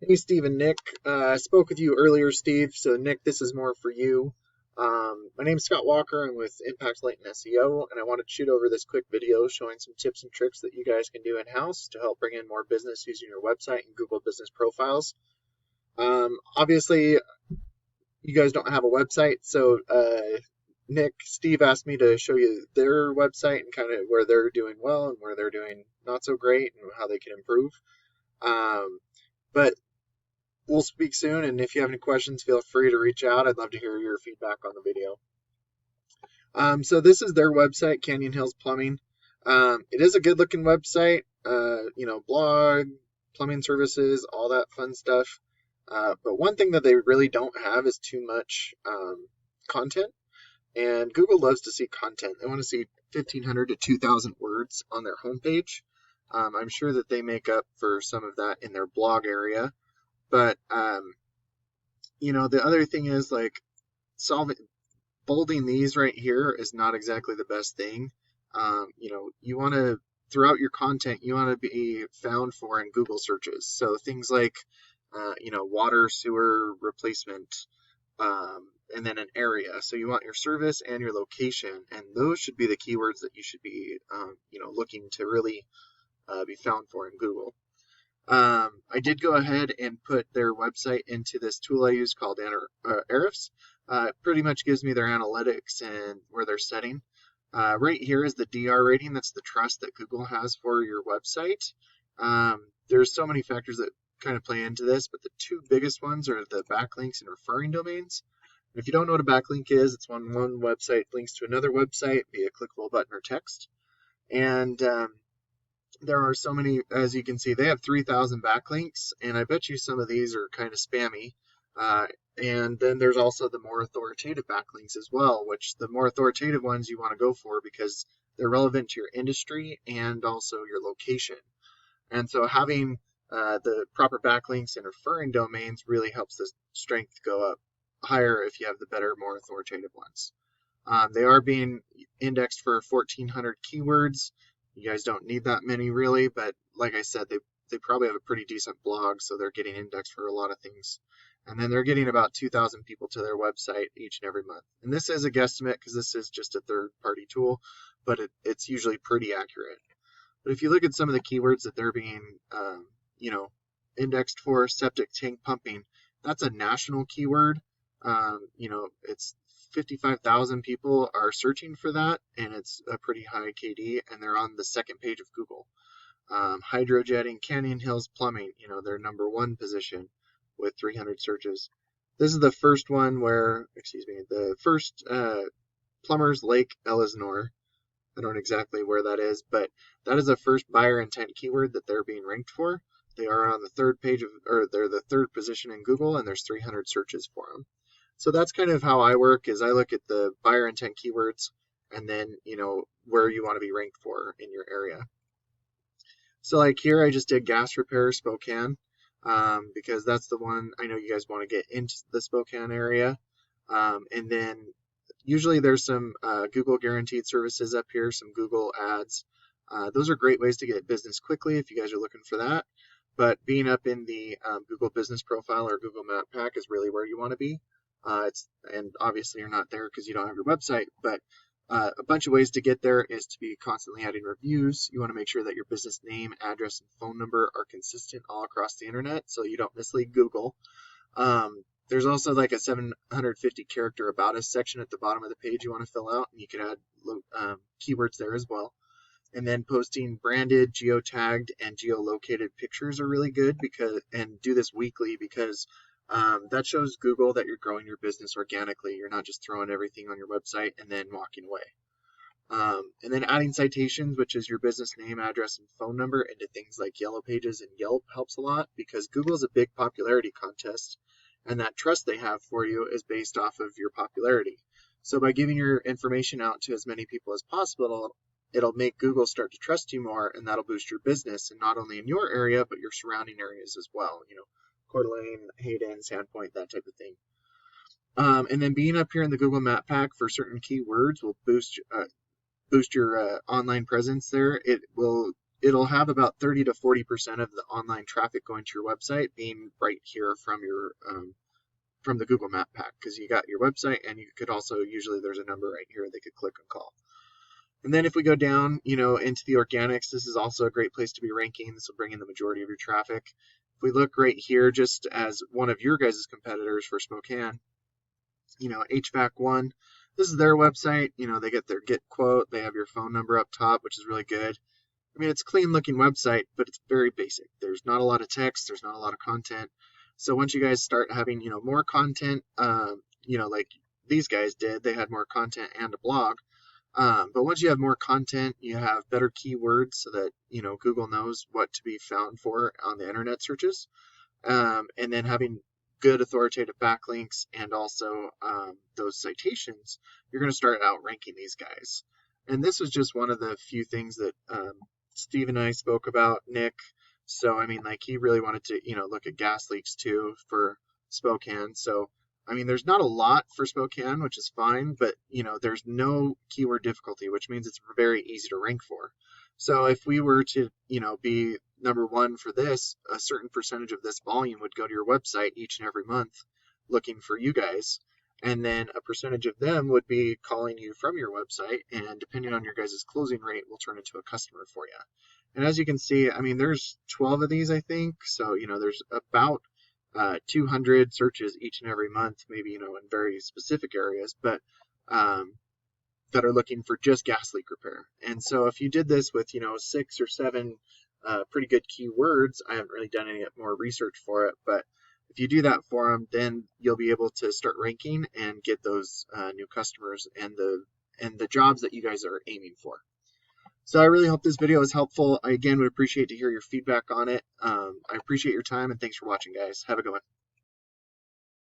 Hey, Steve and Nick. I spoke with you earlier, Steve. So, Nick, this is more for you. My name's Scott Walker. I'm with Impact Light and SEO, and I wanted to shoot over this quick video showing some tips and tricks that you guys can do in-house to help bring in more business using your website and Google Business Profiles. Obviously, you guys don't have a website, so Nick, Steve asked me to show you their website and kind of where they're doing well and where they're doing not so great and how they can improve. But we'll speak soon, and if you have any questions, feel free to reach out. I'd love to hear your feedback on the video. So this is their website, Canyon Hills Plumbing. It is a good-looking website. Blog, plumbing services, all that fun stuff. But one thing that they really don't have is too much content. And Google loves to see content. They want to see 1,500 to 2,000 words on their homepage. I'm sure that they make up for some of that in their blog area. But the other thing is like bolding these right here is not exactly the best thing. You want to throughout your content, you want to be found for in Google searches. So things like, water sewer replacement, and then an area. So you want your service and your location, and those should be the keywords that you should be, looking to really be found for in Google. I did go ahead and put their website into this tool I use called Ahrefs. It pretty much gives me their analytics and where they're setting. Right here is the DR rating. That's the trust that Google has for your website. There's so many factors that kind of play into this, but the two biggest ones are the backlinks and referring domains. And if you don't know what a backlink is, it's when one website links to another website via clickable button or text. And there are so many, as you can see, they have 3,000 backlinks, and I bet you some of these are kind of spammy. And then there's also the more authoritative backlinks as well, which the more authoritative ones you want to go for because they're relevant to your industry and also your location. And so having the proper backlinks and referring domains really helps the strength go up higher if you have the better, more authoritative ones. They are being indexed for 1,400 keywords. You guys don't need that many really, but like I said, they probably have a pretty decent blog, so they're getting indexed for a lot of things. And then they're getting about 2,000 people to their website each and every month. And this is a guesstimate because this is just a third-party tool, but it's usually pretty accurate. But if you look at some of the keywords that they're being, indexed for, septic tank pumping, that's a national keyword. It's 55,000 people are searching for that, and it's a pretty high KD, and they're on the second page of Google. Hydrojetting, Canyon Hills Plumbing, their number one position with 300 searches. This is the first one the first Plumbers Lake Elsinore. I don't know exactly where that is, but that is the first buyer intent keyword that they're being ranked for. They are on the third page they're the third position in Google, and there's 300 searches for them. So that's kind of how I work is I look at the buyer intent keywords and then, where you want to be ranked for in your area. So like here, I just did gas repair Spokane because that's the one I know you guys want to get into the Spokane area. And then usually there's some Google guaranteed services up here, some Google ads. Those are great ways to get business quickly if you guys are looking for that. But being up in the Google Business Profile or Google Map Pack is really where you want to be. And obviously you're not there because you don't have your website, but a bunch of ways to get there is to be constantly adding reviews. You want to make sure that your business name, address, and phone number are consistent all across the internet so you don't mislead Google. There's also like a 750 character about us section at the bottom of the page you want to fill out, and you can add keywords there as well. And then posting branded, geotagged, and geolocated pictures are really good and do this weekly because that shows Google that you're growing your business organically. You're not just throwing everything on your website and then walking away. And then adding citations, which is your business name, address, and phone number into things like Yellow Pages and Yelp helps a lot because Google is a big popularity contest, and that trust they have for you is based off of your popularity. So by giving your information out to as many people as possible, it'll make Google start to trust you more, and that'll boost your business, and not only in your area, but your surrounding areas as well. Coeur d'Alene, Hayden, Sandpoint, that type of thing. And then being up here in the Google Map Pack for certain keywords will boost your online presence there. It will it'll have about 30 to 40% of the online traffic going to your website being right here from your from the Google Map pack, because you got your website, and you could also, usually there's a number right here they could click and call. And then if we go down, into the organics, this is also a great place to be ranking. This will bring in the majority of your traffic. If we look right here, just as one of your guys' competitors for Spokane, HVAC One, this is their website. They get their Get quote. They have your phone number up top, which is really good. I mean, it's a clean looking website, but it's very basic. There's not a lot of text. There's not a lot of content. So once you guys start having, more content, like these guys did, they had more content and a blog. But once you have more content, you have better keywords so that, Google knows what to be found for on the internet searches. And then having good authoritative backlinks and also those citations, you're going to start outranking these guys. And this was just one of the few things that Steve and I spoke about, Nick. So, I mean, like, he really wanted to, look at gas leaks too for Spokane. So, I mean, there's not a lot for Spokane, which is fine, but, there's no keyword difficulty, which means it's very easy to rank for. So if we were to, be number one for this, a certain percentage of this volume would go to your website each and every month looking for you guys. And then a percentage of them would be calling you from your website, and depending on your guys' closing rate, will turn into a customer for you. And as you can see, I mean, there's 12 of these, I think. So, there's about 200 searches each and every month, maybe, in very specific areas, but that are looking for just gas leak repair. And so if you did this with, 6 or 7 pretty good keywords, I haven't really done any more research for it, but if you do that for them, then you'll be able to start ranking and get those new customers and the jobs that you guys are aiming for. So I really hope this video is helpful. I, again, would appreciate to hear your feedback on it. I appreciate your time, and thanks for watching, guys. Have a good one.